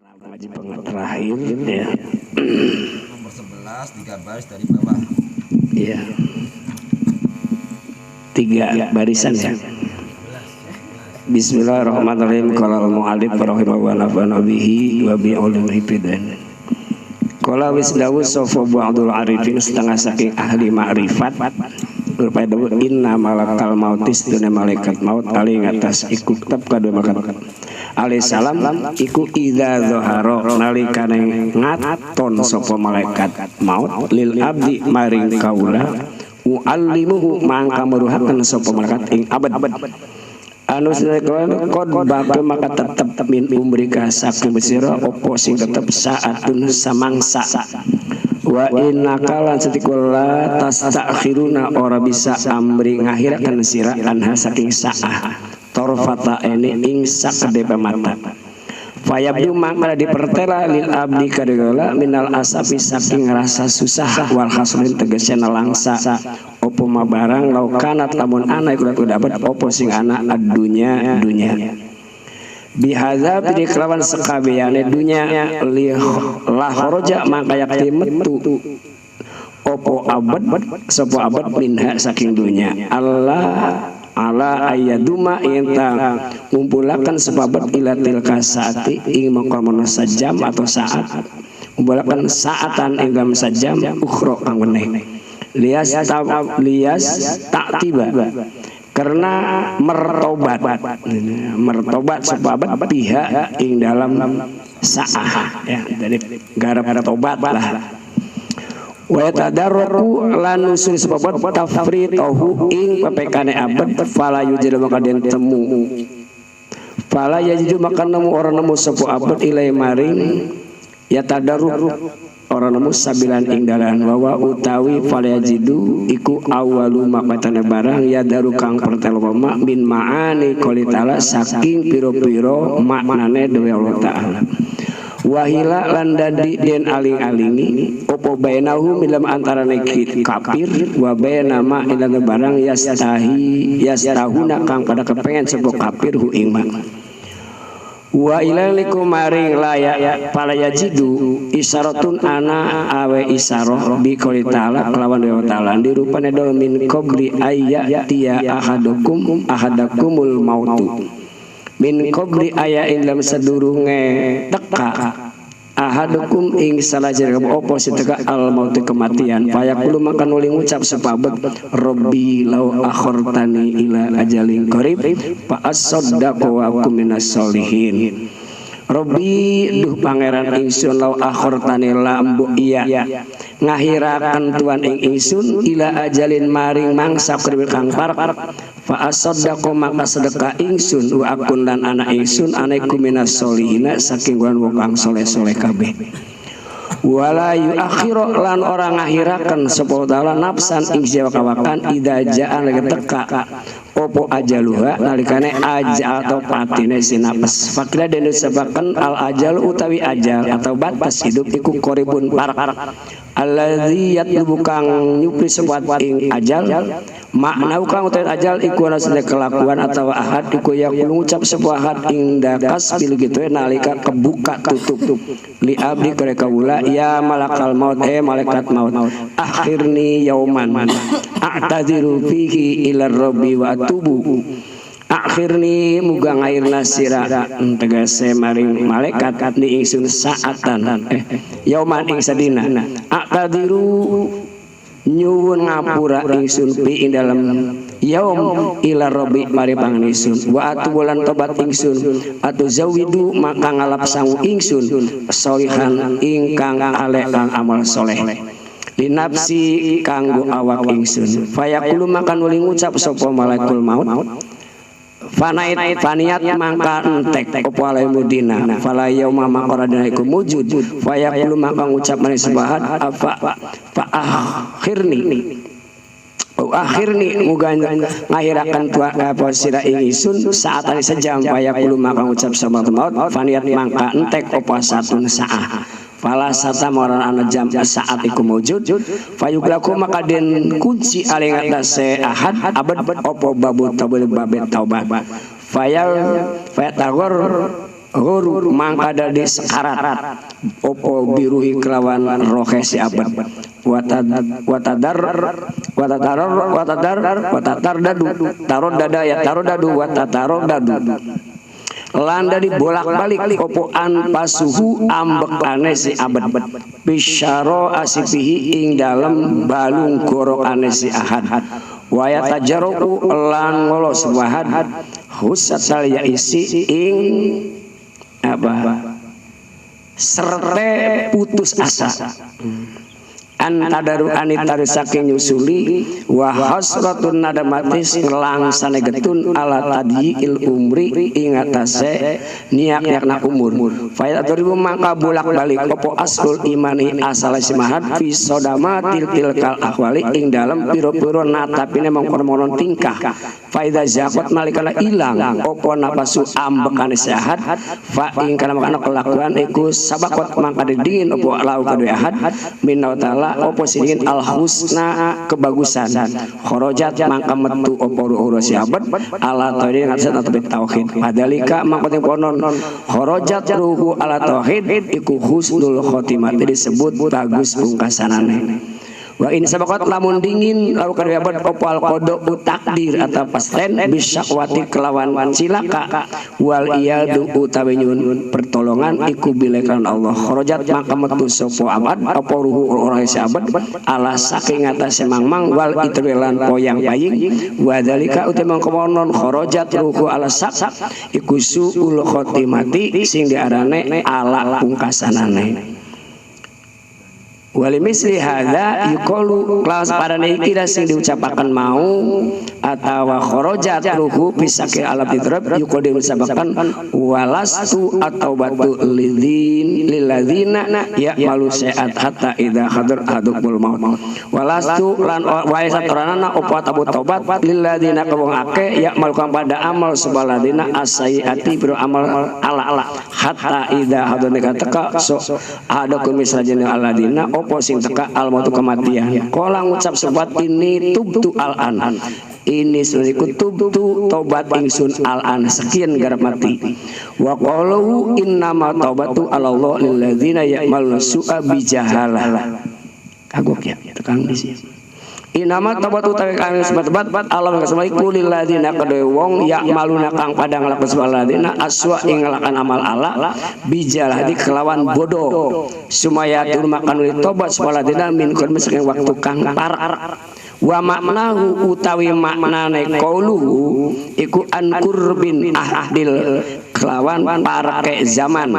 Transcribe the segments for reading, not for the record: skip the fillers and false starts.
Ngaji terakhir ya. Nomor 11 3 baris dari bawah. Iya. 3 barisan ya. Bismillahirrahmanirrahim. Qala al-mu'allif rahimahullah wa nafa'ana bihi wa bi ulumil hidan. Qala wisdawu safa ba'dul arifin setengah saking ahli ma'rifat berpada inna malakal mautis duna malaikat maut ali ngatas iku tetep kadua malaikat alaihi salam iku idza zahara nalikane ngaton sapa malaikat maut lil abdi maring kaula uallimuhu mangka meruhaken sapa malaikat ing abad anu sedekon kod bakal maka tetep min umrika saking besira opo sing tetep saatun samangsa wa innaka lan satikula tastakhiruna ora bisa amri ngahirakan sira anha saking saah torfata ini ing sakdepe mata fayabdu maka dipertela lil abdi kadegala minal asafi saking rasa susah wal hasrin tegesna langsa opo mabarang laukanat lamun ana iku dapat opo sing ana adunya dunya bihaza bidi kelawan sekabehane dunya lah kharaja maka yakti metu opo abad sapa abad minha saking dunya Allah ala ayaduma inta ngumpulaken sebabat ila tilka saati ing mangkono sajam atau saat ngumpulaken saatan ing dalam sajam ukhra kang weneh lias tak tiba karena mertobat sebabat pihak ing dalam saah ya dari garap tobat lah wa tadarruku lan nusul sebabat tafritahu ing pepekane abad fala yujil maka den temu fala yajidu maka nemu orang nemu sapa abad ilai maring ya tadarruk orang nemu sabilan ing dalan wawa utawi fala yajidu iku awalu makatane barang ya daru kang pertama bin ma'ani qouli ta'ala saking piro-piro maknane dewe Allah taala wahila lan dadi den aling-alingi opo bainahu milam antarane kafir wa baina ma ilana barang yastahuna kang pada kepengen sapa kafir hu ing ma wa ilaliku maring laya pala yajidu isyaratun ana awe isyarah bi qouli ta'ala kelawan dewa ta'ala dirupane do min qabli ayya tiya ahadakumul mautu min qabli aya ing sadurunge teka ahadukum ing salajeng opo teka al maut kematian fayaqulu maka nuli ngucap sepabet rabbi law akhartani ila ajalin qarib fa asaddaqu wa akum minas solihin Robbi duh pangeran ingsun law akhartani lambu iya ngahirakan tuan ing ingsun ila ajalin maring mangsa kribir kang parek fa asaddaqu maka sedekah ingsun wa akun lan anak ingsun anaiku minas solihina saking wong kang soleh-soleh kabeh wala yuakhiru lan orang ngahirakan sapa taala nafsan ing kawakan idza jaa teka opo ajaluha nalikane ajal atau patine sinapes fakira den disebaken al ajal utawi ajal atau batas hidup iku qoribun parak allazi yatlubu kang nyupri sebat ing ajal makna kang utawi ajal iku ana sedek kelakuan atau ahad iku yang ngucap sebuah ahad ing dakas bil gitu nalika kebuka tutup li abdi kare kawula ya malakal maut malaikat maut akhirni yauman a'tadziru fihi ila rabbi wa atubu akhirni muga ngairna sira tegese maring malaikat ni ingsun saatan yauman ing sadina a'tadziru nyuwun ngapura ingsun pi ing dalem yaum ila rabbi mari pangan ingsun wa atubulan tobat ingsun atu zawidu maka ngalap sangu ingsun solihan ingkang aleh kang amal soleh linapsi kanggo awak ingsun fayaqulu makan uli ngucap sapa malaikul maut faniyat mangka entek opo alai mudina fala yauma maqara dina iku mujud fayaqulu maka ngucap maring sebahat apa fa akhirni muga ngahirakan apa sira ing ingsun saat ari sejam fayaqulu maka ngucap sapa maut faniyat mangka entek opo satun saah fala sata moran ana jam saat iku mujud fayuglaku maka den kunci aling atase ahad abad opo babu tabul babet taubat fayal fatagor Guru mangka dadi sekarat opo biruhi kelawan rohe si abad watadar dadu landa di bolak-balik opoan pasuhu ambekane si abad bisyaro asifihi ing dalem balung gorokane si ahad waya tajaroku lan ngolos wahad husatal ya isi ing apa serte putus asa antadaru anitari saking nyusuli wa hasratun nadamatis ngelangsane getun ala tadyiil umri ing atase niak-niakna umur fayaturibu mangka bolak-balik opo aslul imani asal simahad fi sodamatil tilkal ahwali ing dalam piro-piro natapine mongkon-mongkon tingkah faida zakot malikana ilang opo napasu ambekane sehat fa ing kana makana kelakuan iku sabakot mangka dingin opo lau kadue ahad minna ta'ala opo singin al husna kebagusan kharajat mangka metu opo ruh si abad ala tauhid ngasan atau tauhid padalika mangka ponon kharajat ruhu ala tauhid iku husnul khotimah disebut bagus pungkasanane wa in sabaqat lamun dingin lalu kadhe abad opal qada takdir atau pasten bisyaqwati kelawan cilaka wal iyadu utawi nyun pertolongan iku bilekan Allah kharajat maka metu sapa abad apa ruhu ora si abad ala saking atase mangmang wal itwilan poyang paying wa dzalika utamang kemonon kharajat ruhu ala sak iku suul khotimati sing diarane ala pungkasanane wali misli hadza yuqalu kelas padane iki sing diucapaken mau atawa kharajat ruhu pisake alam fitrab yuqalu diucapaken walastu atau batu lilladzina ya'malu saat hatta idza hadar hadul maut walastu lan wa satorana opo tabu tobat lilladzina kawong ake ya'mal kang pada amal sebaladina asaiati biro amal ala hatta idza hadar teka so ada kumisrajana aladina opo sing teka al mautu kematian kala ngucap sebat ini tubtu al an ini suriku tubtu tobat ingsun al an sekian garap mati wa qalu innama taubatu ala Allah lil ladzina ya'maluna su'a bijahalah kagok ya tekan di sini inama tabatu tawi kang sebat-bat Allah kasebut kulil ladina kedue wong ya'maluna kang padang laku saladina aswa ing ngelakan amal ala bijalah di kelawan bodoh sumaya tur makan uli tobat saladina min kun saking waktu kang par wa maknahu utawi maknane qauluhu iku an qurbin ahdil kelawan parake zaman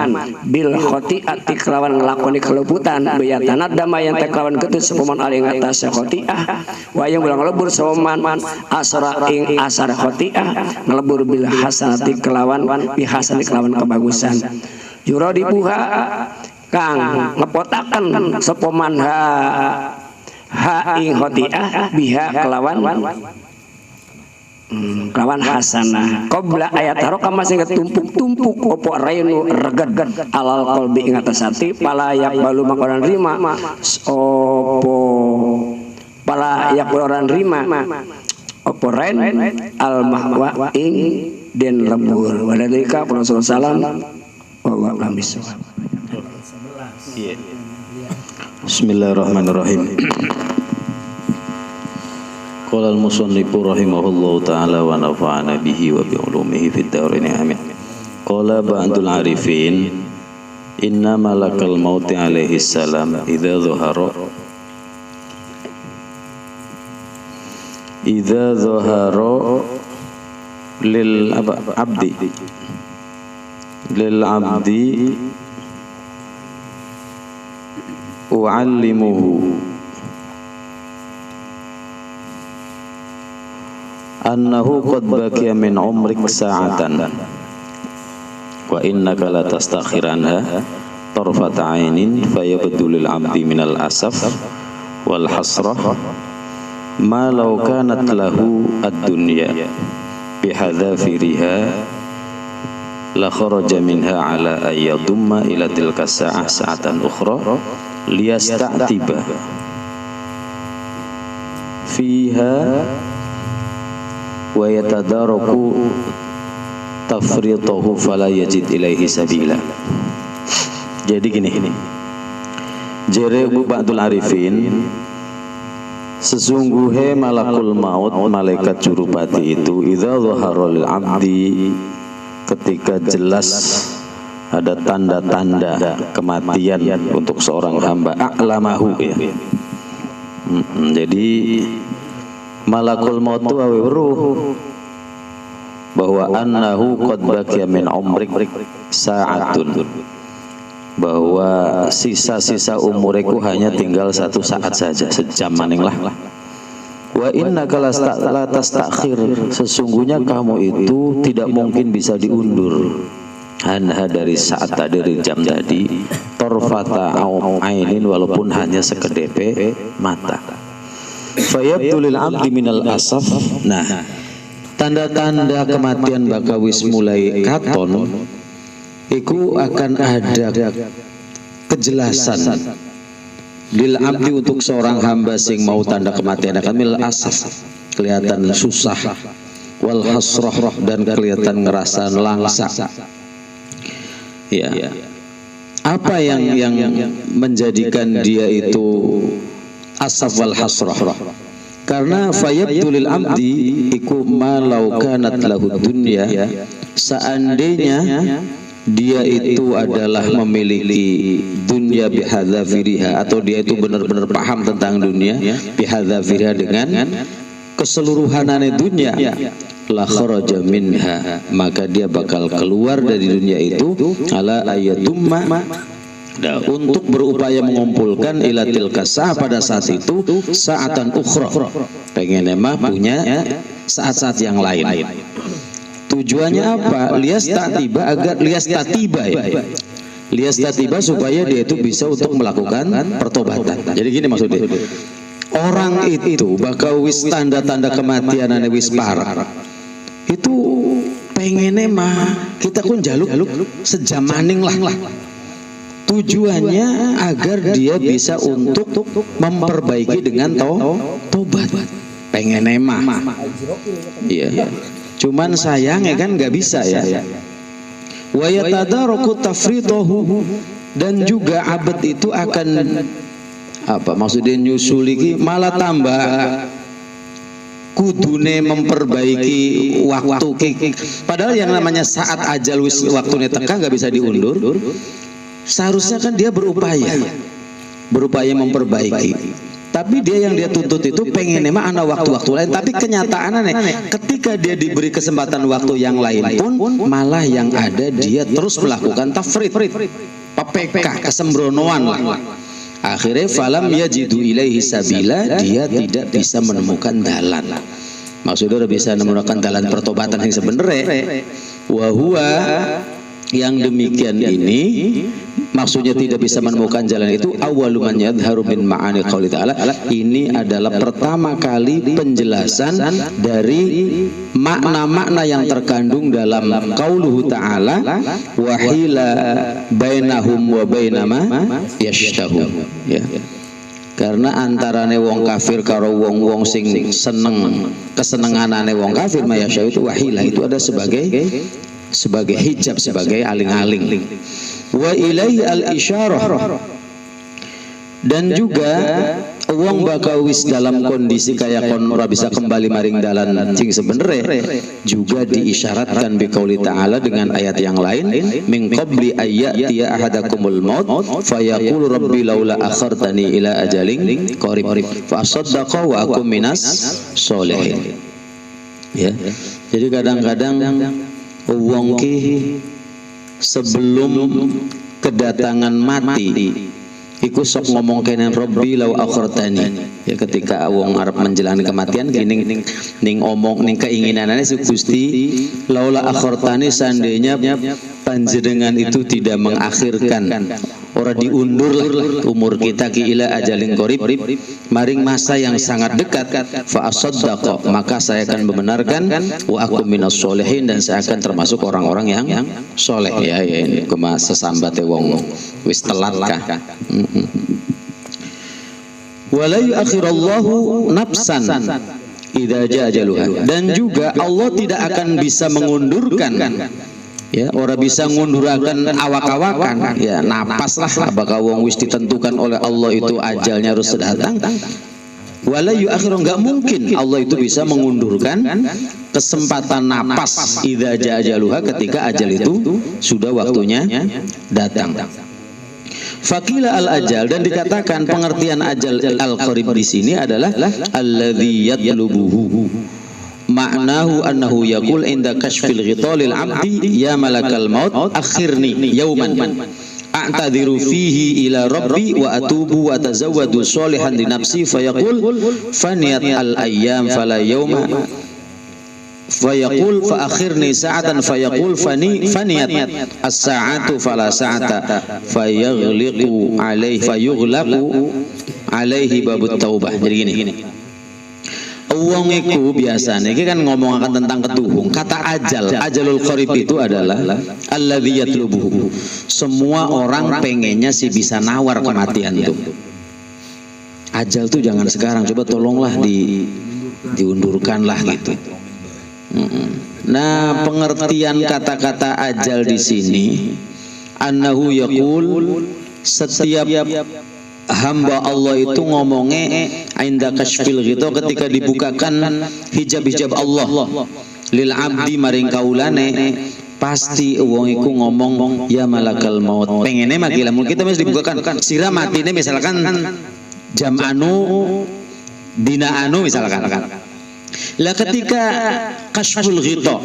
bil khoti'ati kelawan ngelakoni kelebutan bayatana damayan teh kelawan ketus sepeman ali ngatas khoti'ah wayang ulang lebur sepeman asra ing asar khoti'ah ngelebur bil hasanati kelawan bihasan kelawan kebagusan yuradi buha kang ngepotaken sepeman ha ing khoti'ah biha kelawan hasanah qabla ayat haroka masih ketumpuk-tumpuk opo rainu reged alal qalbi ing atas hati pala yaqbalu makanan rima opo pala yaqbalu rima opo rain al mahwa ing den lembur wadalika Rasulullah sallam wallahu a'lam bishawab. Bismillahirrahmanirrahim. Qala al-musannifu rahimahullahu ta'ala wa nafa'ana bihi wa bi ulumihi fid dharain amin. Qala ba'dul arifin inna malakal mauti alaihi salam idza dhahara lil abdi u'allimuhu annahu qad baqiya min umrik sa'atan wa innaka la tastakhiranha tarfata 'ainin fayabdu lil 'abdi minal asaf wal hasrah ma law kanat lahu ad-dunya bihadzafiriha la kharaja minha ala ayyadumma ila tilka sa'ah sa'atan ukhra liyasta'tiba fiha wa yatadaraku tafritahu fala yajid ilaihi sabila. Jadi gini, jere Ba'dul Arifin, sesungguhnya malakul maut, malaikat jurupati itu idza dhahara lil abdi, ketika jelas ada tanda-tanda kematian untuk seorang hamba, a'lamahu ya. Jadi malakul maut itu awe weruh bahwa annahu qad baqiya min umrik sa'atun, bahwa sisa-sisa umuriku hanya tinggal 1 saat saja, sejam maning lah. Wa innaka la tastakhir, sesungguhnya kamu itu tidak mungkin bisa diundur anha dari saat tadi, dari jam tadi, torfata ainin, walaupun hanya sekedepe mata. Fayabdulil abdi minal asaf. Nah, tanda-tanda kematian bakawis mulai katon iku akan ada kejelasan lil abdi untuk seorang hamba sing mau tanda kematian akan mil asaf, kelihatan susah, wal hasrah, dan kelihatan ngerasa langsa. Ya. Apa yang menjadikan dia itu asaf wal hasrah? Karena fayabdulil abdi iku ma law kanat lahu dunya, seandainya dia itu adalah memiliki dunia bihadzafiriha, atau dia itu benar-benar paham tentang dunia bihadzafiriha, dengan keseluruhanane dunia, la kharaja minha, maka dia bakal keluar dari dunia itu ala ayatumma, untuk berupaya mengumpulkan ila tilka pada saat itu saatan ukhra, pengen emang punya saat-saat yang lain. Tujuannya apa? Liyastatiba, agar liyastatiba ya. Liyastatiba supaya dia itu bisa untuk melakukan pertobatan. Jadi gini maksudnya. Orang itu bakal wis tanda-tanda kematian ane wis parah. Itu pengennya mah kita kun jaluk sejam maning lah. Tujuannya agar dia bisa untuk memperbaiki dengan tobat. Pengennya mah. Iya. Cuman sayangnya kan nggak bisa ya. Wa yatadaraku tafritahu, dan juga abad itu akan apa maksudnya nyusuli malah tambah kudune memperbaiki waktu. Padahal yang namanya saat ajal waktunya teka nggak bisa diundur. Seharusnya kan dia berupaya memperbaiki. Tapi dia yang dia tuntut itu pengen emang ada waktu-waktu lain. Tapi kenyataannya ketika dia diberi kesempatan waktu yang lain pun malah yang ada dia terus melakukan tafrid, PPK, kesembronoan lah. Akhirnya falam yajidu ilaihi sabila, dia tidak bisa menemukan dalan. Maksudnya udah bisa menemukan dalan pertobatan yang sebenarnya. Wahua, yang demikian ini maksudnya tidak bisa menemukan jalan itu awwalu man yadhharu min ma'ani qouli ta'ala, ini adalah pertama kali penjelasan dari makna-makna yang terkandung dalam qauluhu ta'ala wa hila bainahum wa bainama yashtahun, ya. Karena antarane wong kafir karo wong sing seneng kesenenganane wong kafir mayasya itu wahila, itu ada sebagai hijab, sebagai aling-aling. Wa ilaihi al-isyarah, dan juga wong bakal wis dalam kondisi kayak kon ora bisa kembali maring dalan sing sebenere, juga diisyaratkan bi qauli ta'ala dengan ayat yang lain, min qabli ayyatiya ahadakumul maut fayaqulu rabbi laula akhartani ila ajalin qarib fa asaddaqa wa akum minas sholihin. Ya. Jadi kadang-kadang wong ki sebelum kedatangan mati iku sok ngomong kenen Rabbi lau akhartani, ya ketika wong arep menjalani kematian kini ning omong ning keinginanane Gusti laula akhartani, seandainya panjenengan itu tidak mengakhirkan, ora diundur lah umur kita ki ila ajalin qarib, maring masa yang sangat dekat, fa asaddaqa, maka saya akan membenarkan, wa akum minas sholihin, dan saya akan termasuk orang-orang yang soleh. Ya ini kema sesambate wong wis telat kah. Wala yuakhirallahu nafsan idza jaa ajaluha. Dan juga Allah tidak akan bisa mengundurkan, ya, orang bisa ngundurakan awak-awakan, ya, napas lah, apakah wong wis ditentukan oleh Allah itu ajalnya harus datang. Wala yu'akhiru, enggak mungkin Allah itu bisa mengundurkan kesempatan napas idza jaa ajaluha, ketika ajal itu sudah waktunya datang. Faqila al-ajal, dan dikatakan pengertian ajal al-qarib di sini adalah alladzi yatlubuhu. Maknahu annahu yaqul inda kashfil ghitalil abdi ya malakal maut akhirni yauman a'tadhiru fihi ila rabbi wa atubu wa tazawwadu sholihan li nafsi fayaqul faniyat al ayyam fala yauma fayaqul fa akhirni sa'atan fayaqul faniyat as-sa'atu fala sa'ata fayaghlaqu alaihi babut taubah. Jadi gini, wong iku biasanya ini kan ngomong akan tentang ketuhung. Kata ajalul qarib itu adalah alladzi yatlubuhu. Semua orang pengennya sih bisa nawar kematian tuh. Ajal tuh jangan sekarang, coba tolonglah diundurkan lah gitu. Nah, pengertian kata-kata ajal di sini, annahu yaqul, setiap hamba Allah itu ngomongnya inda kashfil ghita, ketika dibukakan hijab-hijab Allah lil abdi maring kaulane, pasti wong iku ngomong ya malakal maut. Pengennya mati, lamun kita mesti dibukakan sira matine misalkan jam anu dina anu misalkan. Lah ketika kashful ghita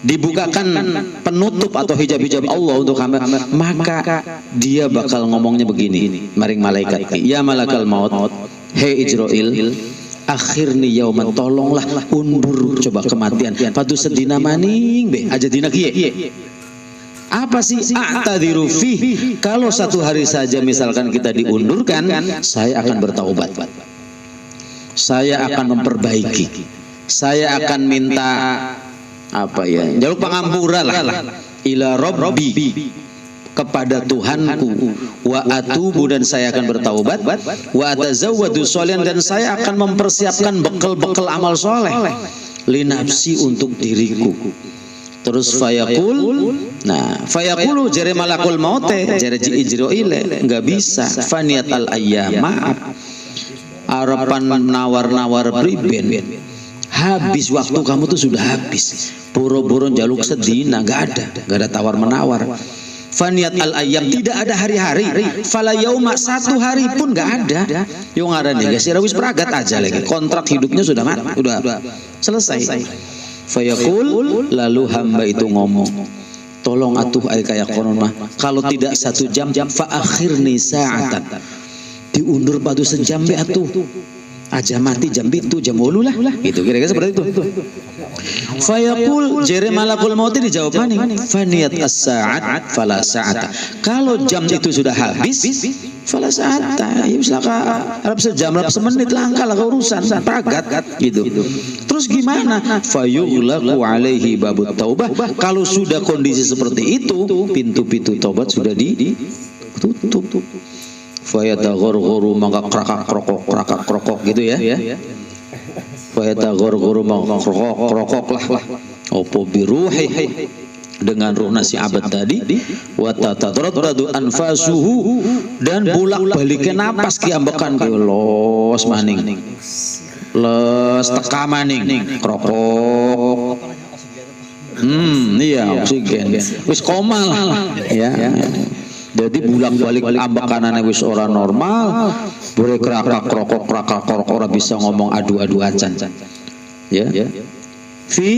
dibukakan penutup atau hijab-hijab Allah untuk hamba, maka dia bakal ngomongnya begini maring malaikat, ya malakal maut, hei Ijrail, akhirni yauman, tolonglah undur coba kematian padu sedina maning be aja dina kiye. Apa sih a'tadhiru fih? Kalau satu hari saja misalkan kita diundurkan, saya akan bertaubat, saya akan memperbaiki, saya akan minta apa ya, jaluk pangampura lah ila rabbi, kepada Tuhanku, wa atubu, dan saya akan bertaubat, wa atazawwadu sholihan, dan saya akan mempersiapkan bekal-bekal amal soleh li nafsi, untuk diriku. Terus fayaqul, nah fayaqulu jare malakul maut, jare Ijrail, enggak bisa, faniyat al ayyam, maaf harapan nawar-nawar priben, habis waktu kamu tuh sudah habis, boro-boro jaluk sedina, gak ada tawar menawar. Faniyat al ayyam, tidak ada hari-hari, fala yauma, satu hari pun gak ada. Yang ada nih guys, wis pragat aja lagi, kontrak hidupnya sudah udah selesai. Fayaqul, lalu hamba itu ngomong, tolong atuh ay kayak konon mah, kalau tidak 1 jam fa akhirni sa'atan, diundur padu sejam be atuh, aja mati jam itu jam 8 lah gitu, kira-kira seperti itu. Fayaqul, jere malakul maut dijawab maning, faniyat as-sa'at fala sa'ata, kalau jam itu sudah habis fala sa'ata, ya misalkan harap sejam, harap semenit, langkah lah urusan pragat gitu. Terus gimana? Fayughlaqu alaihi babut taubah, kalau sudah kondisi seperti itu, pintu-pintu taubat sudah ditutup. Fayatagharghuru, maka krakak krokok gitu ya. Fayatagharghuru, maka krokok lah. Opo biruhi, dengan ruh nasi abad tadi, wa tataraddadu anfasuhu, dan bolak-baliknya napas kiambekan ke los maning. Les teka maning krokok. Iya, oksigen. Wis koma lah ya. Jadi bolak-balik ambakanane wis ora normal, boleh krakak krokok ora bisa ngomong adu-adu acan. Ya. Fi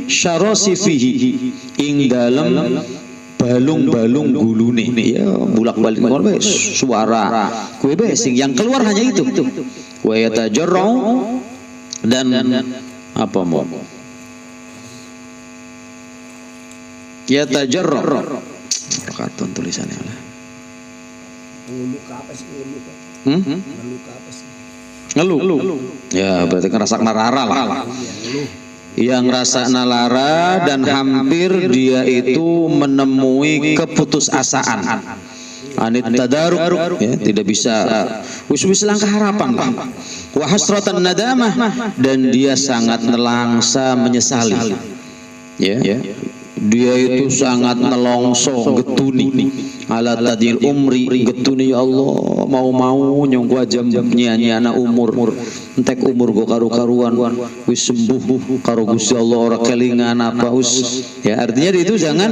syarasifihi, ing dalem balung-balung gulune, ya bolak-balik ngono wis suara kuwi be sing yang keluar hanya itu. Wa yatajarru, dan apa mau? Yatajarru, karton tulisannya lah. Ngeluh. Ya berarti ngerasa narara lah. Yang rasa nalara dan hampir dia itu menemui keputusasaan. anit tadaruk, ya, tidak bisa wis langkah harapan lah. Wa hasratan nadamah, dan dia sangat nelangsa menyesali. Ya. Dia itu sangat nelongso getuni ala tadil umri, getuni ya Allah mau nyong gua jam nyanyiana umur entek umur gua karu-karuan wis sembuh karo Gusti Allah ora kelingan apa us. Ya, artinya itu jangan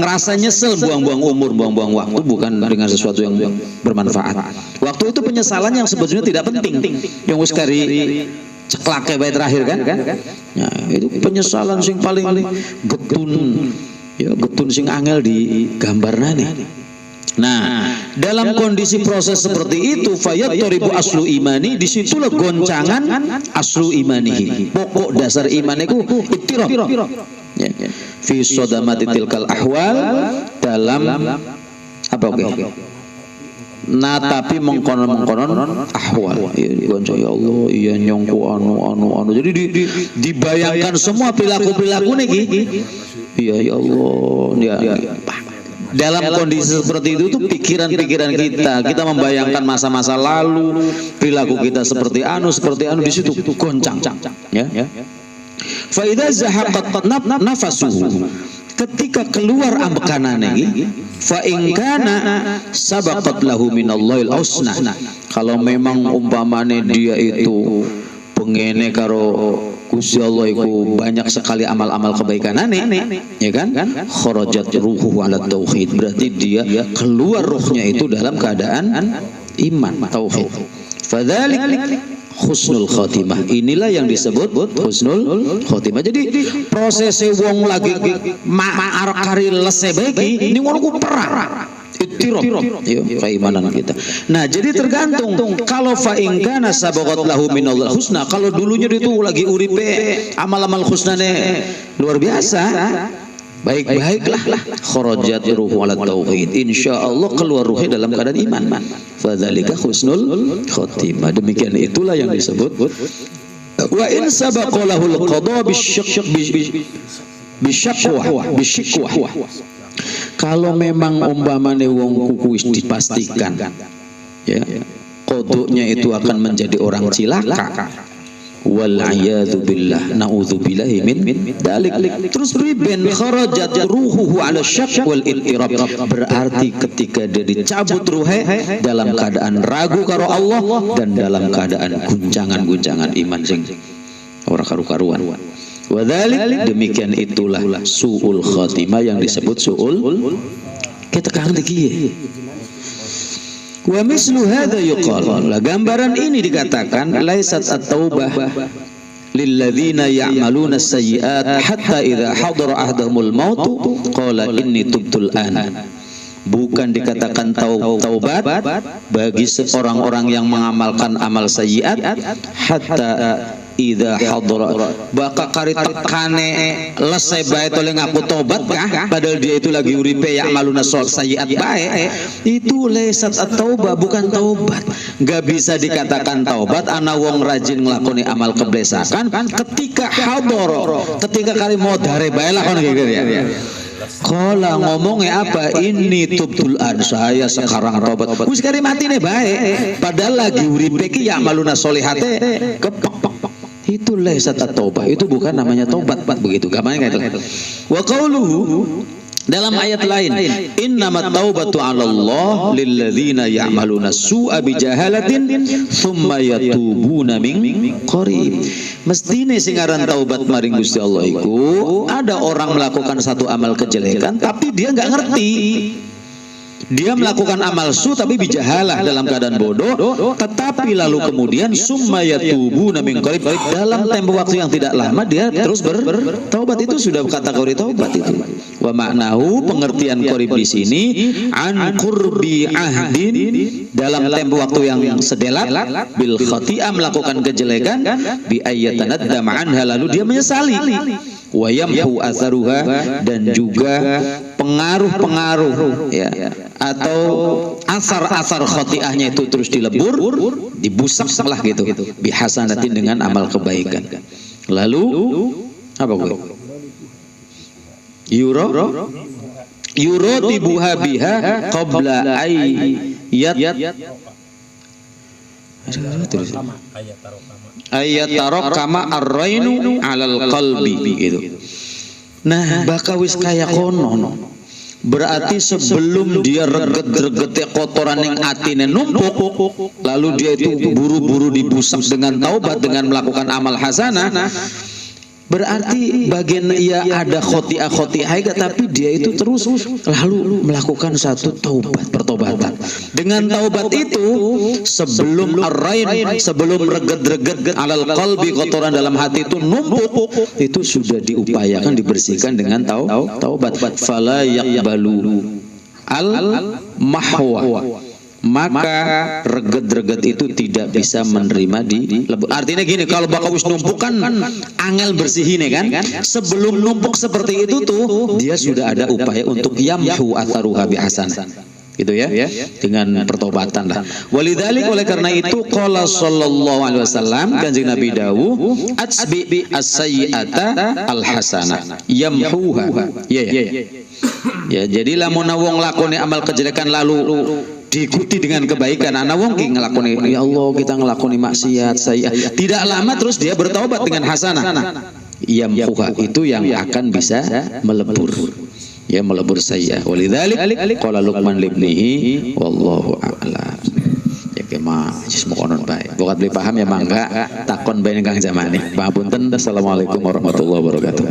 ngerasa nyesel buang-buang umur, buang-buang waktu bukan dengan sesuatu yang bermanfaat. Waktu itu penyesalan yang sebetulnya tidak penting, yang wis kari ceklake bae terakhir kan? Ya, itu penyesalan sing paling getun, ya getun sing angel di gambarna. Nah, dalam kondisi proses seperti itu fayattaribu aslu imani, disitulah goncangan aslu imanihi. Pokok dasar iman itu ittirab. Ya, fi sodamati tilkal ahwal, dalam apa nah tapi mengkonon ahwal ya Allah iya nyongku anu jadi dibayangkan semua perilaku niki iya ya Allah ya. Dalam kondisi seperti itu tuh pikiran-pikiran kita membayangkan masa-masa lalu, perilaku kita seperti anu di situ goncang ya. Fa idza zahaqat nafasuhu, ketika keluar ambekanane, fa in kana sabaqat lahu minallahil husna, kalau memang umpamane dia itu pengene karo Gusti Allah iku banyak sekali amal-amal kebaikanane, ya kan? Kharajat ruhuhu ala tauhid, berarti dia keluar ruhnya itu dalam keadaan iman tauhid. Fadzalik husnul khotimah, inilah yang disebut husnul khotimah. Jadi prosesnya wong lagi ma'ar kari lese bagi ini ngono ku perang ittirab ya keimanan kita. Nah, jadi tergantung kalau fa in kana sabaqat lahu minallahil husna, kalau dulunya itu lagi uripe amal-amal husnane luar biasa, baik-baiklah kharajat ruhu ala tauhid, insyaallah keluar ruhnya dalam keadaan iman. Fadzalika husnul khotimah. Demikian itulah yang disebut wa in sabaqalahul qada bisyaqwa. Kalau memang umpamane wong kuku wis dipastikan ya qadanya itu akan menjadi orang cilaka, wal a'yadu billah, na'udzubillahi min dalik. Terus riben kharajat ruhuhu ala syak wal ittirab, berarti ketika dia dicabut ruhe dalam keadaan ragu karo Allah dan dalam keadaan guncangan iman sing ora karu-karuan. Wadhalik, demikian itulah su'ul khatimah yang disebut su'ul kita kang dikiye. Wa mislu hadza yuqal, gambaran ini dikatakan laisat at-taubah lilladzina ya'maluna as-sayyi'at hatta idza hadara ahdahumul maut qala inni tubtul an. Bukan dikatakan taubat bagi orang-orang yang mengamalkan amal sayyiat hatta idza hadara, baka kari tekane lesai bae tole ngaku tobat kah, padahal dia itu lagi uripe ya maluna sayyiat bae, itu lesat at-taubah, bukan taubat. Gak bisa dikatakan taubat ana wong rajin nglakoni amal keblesakan ketika hadara, ketika kari modare bae lah kon gitu ya. Kala ngomongnya apa? Ini tubtul an, saya sekarang tobat. Wis kari mati nih bae, padahal lagi uripe ki ya maluna solihate kepek. Itu laisat at-taubah, itu bukan namanya taubat, begitu gamanya kayak itu. Wa qauluhu, dalam ayat lain, innamat taubatu 'ala Allah lilladzina ya'maluna su'a bijahalatin tsumma yatubuna min qarib. Mestine sing aran taubat maring Gusti Allah iku ada orang melakukan satu amal kejelekan tapi dia enggak ngerti. Dia melakukan amal su tapi bijahalah, dalam keadaan bodoh, tetapi lalu kemudian summa yatubuna min qarib, dalam tempo waktu yang tidak lama dia terus bertaubat. Itu sudah kategori taubat itu. Wa maknahu, pengertian qarib di sini an qurbi ahdin, dalam tempo waktu yang sedelat, bil khati'ah, melakukan kejelekan, bi ayyatanadama anha, lalu dia menyesali, wa yamhu atharuha, dan juga pengaruh-pengaruh ya atau asar-asar khotiahnya itu terus dilebur, dibusak lah gitu, bihasanatin dengan amal kebaikan. Lalu apa gue? yuratibuha biha qabla ayat kama arrainu alal qalbi gitu. Nah, bakawis kaya kono. Berarti sebelum dia reget-regete kotoran yang atine numpuk, lalu dia itu buru-buru dibusak dengan taubat dengan melakukan amal hasanah. Berarti bagian ia ada khotiah tapi dia itu terus lalu melakukan satu pertobatan. Dengan taubat itu sebelum arrain, sebelum reget-reget alal qalbi, kotoran dalam hati itu numpuk, itu sudah diupayakan dibersihkan dengan taubat. Fala yaqbalu al mahwa, maka reget-reget itu tidak bisa menerima di lebur. Artinya gini, kalau bakawis numpuk kan angel bersihin kan. Sebelum numpuk seperti itu tuh dia sudah ada upaya untuk yamhu atharuha bihasanah. Gitu ya, dengan pertobatan lah. Walidzalik, oleh karena itu qala sallallahu alaihi wasallam, Kanjeng Nabi dawuh, atsbi as-sayyi'ata al-hasanah yamhuha. Ya, jadi lamun wong lakoni amal kejelekan lalu diikuti dengan kebaikan, ana wong ki ngelakoni, ya Allah kita ngelakoni maksiat saya, tidak lama terus dia bertaubat dengan hasanah, yamhuha, itu yang akan bisa melebur, ya melebur saya. Walidzalik qala Luqman libnihi wallahu a'lam. Ya kemah jis mokonon bae bokat beli paham ya mangga takon bae kang zamani. Pangapunten. Assalamualaikum warahmatullahi wabarakatuh.